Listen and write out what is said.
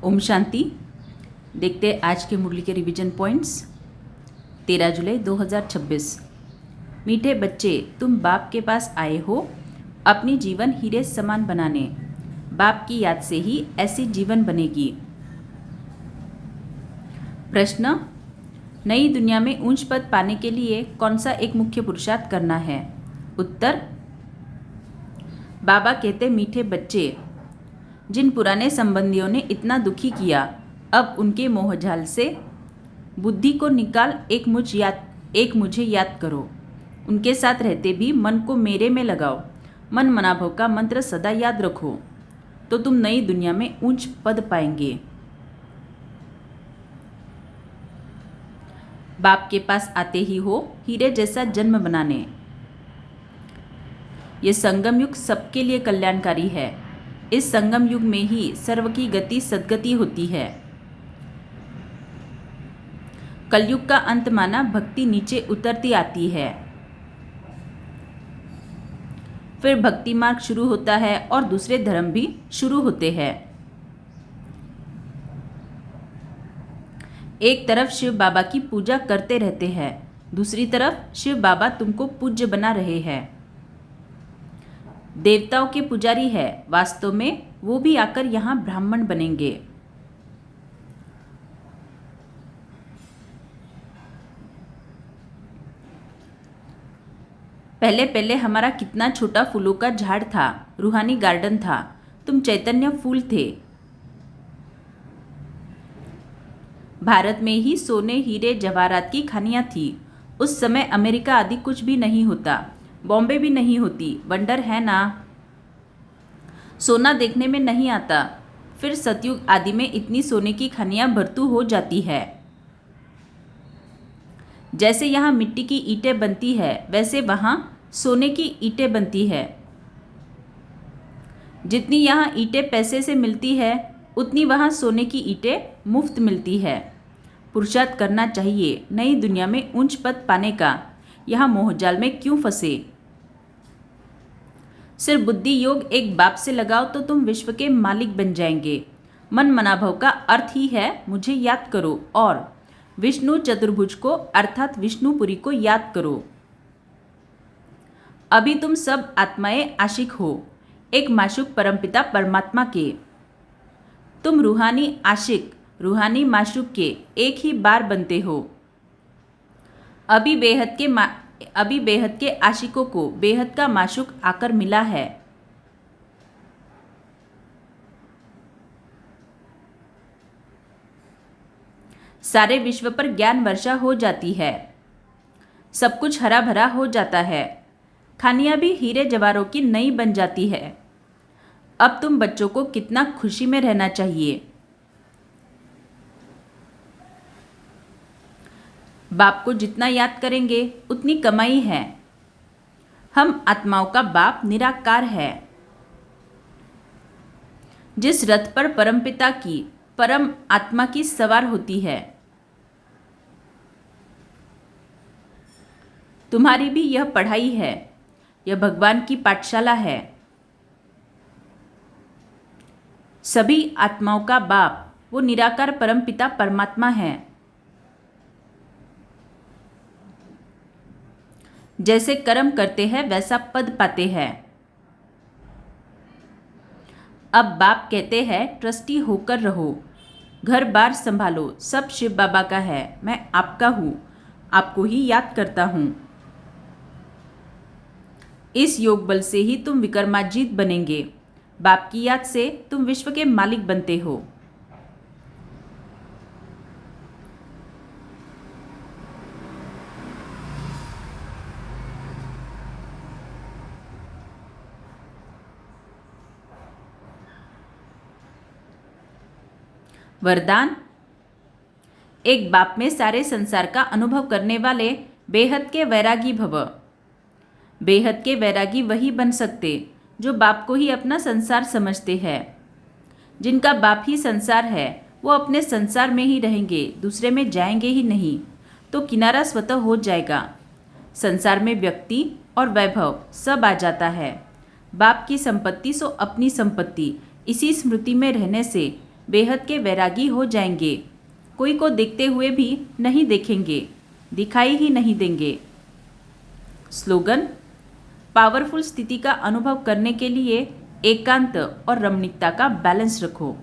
ओम शांति। देखते आज के मुरली के रिवीजन पॉइंट्स। 13 जुलाई 2026। मीठे बच्चे, तुम बाप के पास आए हो अपनी जीवन हीरे समान बनाने। बाप की याद से ही ऐसी जीवन बनेगी। प्रश्न, नई दुनिया में ऊंच पद पाने के लिए कौन सा एक मुख्य पुरुषार्थ करना है? उत्तर, बाबा कहते मीठे बच्चे, जिन पुराने संबंधियों ने इतना दुखी किया, अब उनके मोहजाल से बुद्धि को निकाल एक मुझे याद करो। उनके साथ रहते भी मन को मेरे में लगाओ। मन मनाभव का मंत्र सदा याद रखो तो तुम नई दुनिया में ऊंच पद पाएंगे। बाप के पास आते ही हो हीरे जैसा जन्म बनाने। ये संगम युग सबके लिए कल्याणकारी है। इस संगम युग में ही सर्व की गति सद्गति होती है। कलयुग का अंत माना भक्ति नीचे उतरती आती है, फिर भक्ति मार्ग शुरू होता है और दूसरे धर्म भी शुरू होते हैं। एक तरफ शिव बाबा की पूजा करते रहते हैं, दूसरी तरफ शिव बाबा तुमको पूज्य बना रहे हैं। देवताओं के पुजारी है, वास्तव में वो भी आकर यहाँ ब्राह्मण बनेंगे। पहले पहले हमारा कितना छोटा फूलों का झाड़ था, रूहानी गार्डन था, तुम चैतन्य फूल थे। भारत में ही सोने हीरे जवाहरात की खानियां थी। उस समय अमेरिका आदि कुछ भी नहीं होता, बॉम्बे भी नहीं होती। वंडर है ना, सोना देखने में नहीं आता। फिर सतयुग आदि में इतनी सोने की खानियां भरतू हो जाती है। जैसे यहाँ मिट्टी की ईंटें बनती है, वैसे वहाँ सोने की ईंटें बनती है। जितनी यहाँ ईंटें पैसे से मिलती है, उतनी वहाँ सोने की ईंटें मुफ्त मिलती है। पुरुषार्थ करना चाहिए नई दुनिया में ऊंच पद पाने का। यहाँ मोहजाल में क्यों फंसे? सिर्फ बुद्धि योग एक बाप से लगाओ तो तुम विश्व के मालिक बन जाएंगे। मन मनाभव का अर्थ ही है मुझे याद करो, और विष्णु चतुर्भुज को अर्थात विष्णुपुरी को याद करो। अभी तुम सब आत्माएं आशिक हो एक माशूक परमपिता परमात्मा के। तुम रूहानी आशिक रूहानी माशूक के एक ही बार बनते हो। अभी बेहद के आशिकों को बेहद का माशूक आकर मिला है। सारे विश्व पर ज्ञान वर्षा हो जाती है, सब कुछ हरा भरा हो जाता है। खानियां भी हीरे जवाहरों की नई बन जाती है। अब तुम बच्चों को कितना खुशी में रहना चाहिए। बाप को जितना याद करेंगे उतनी कमाई है। हम आत्माओं का बाप निराकार है। जिस रथ पर परमपिता की परम आत्मा की सवार होती है, तुम्हारी भी यह पढ़ाई है, यह भगवान की पाठशाला है। सभी आत्माओं का बाप वो निराकार परमपिता परमात्मा है। जैसे कर्म करते हैं वैसा पद पाते हैं। अब बाप कहते हैं ट्रस्टी होकर रहो, घर बार संभालो, सब शिव बाबा का है, मैं आपका हूँ, आपको ही याद करता हूँ। इस योग बल से ही तुम विक्रमाजीत बनेंगे। बाप की याद से तुम विश्व के मालिक बनते हो। वरदान, एक बाप में सारे संसार का अनुभव करने वाले बेहद के वैरागी भव। बेहद के वैरागी वही बन सकते जो बाप को ही अपना संसार समझते हैं। जिनका बाप ही संसार है वो अपने संसार में ही रहेंगे, दूसरे में जाएंगे ही नहीं, तो किनारा स्वतः हो जाएगा। संसार में व्यक्ति और वैभव सब आ जाता है। बाप की संपत्ति सो अपनी संपत्ति, इसी स्मृति में रहने से बेहद के वैरागी हो जाएंगे। कोई को देखते हुए भी नहीं देखेंगे, दिखाई ही नहीं देंगे। स्लोगन: पावरफुल स्थिति का अनुभव करने के लिए एकांत और रमणीकता का बैलेंस रखो।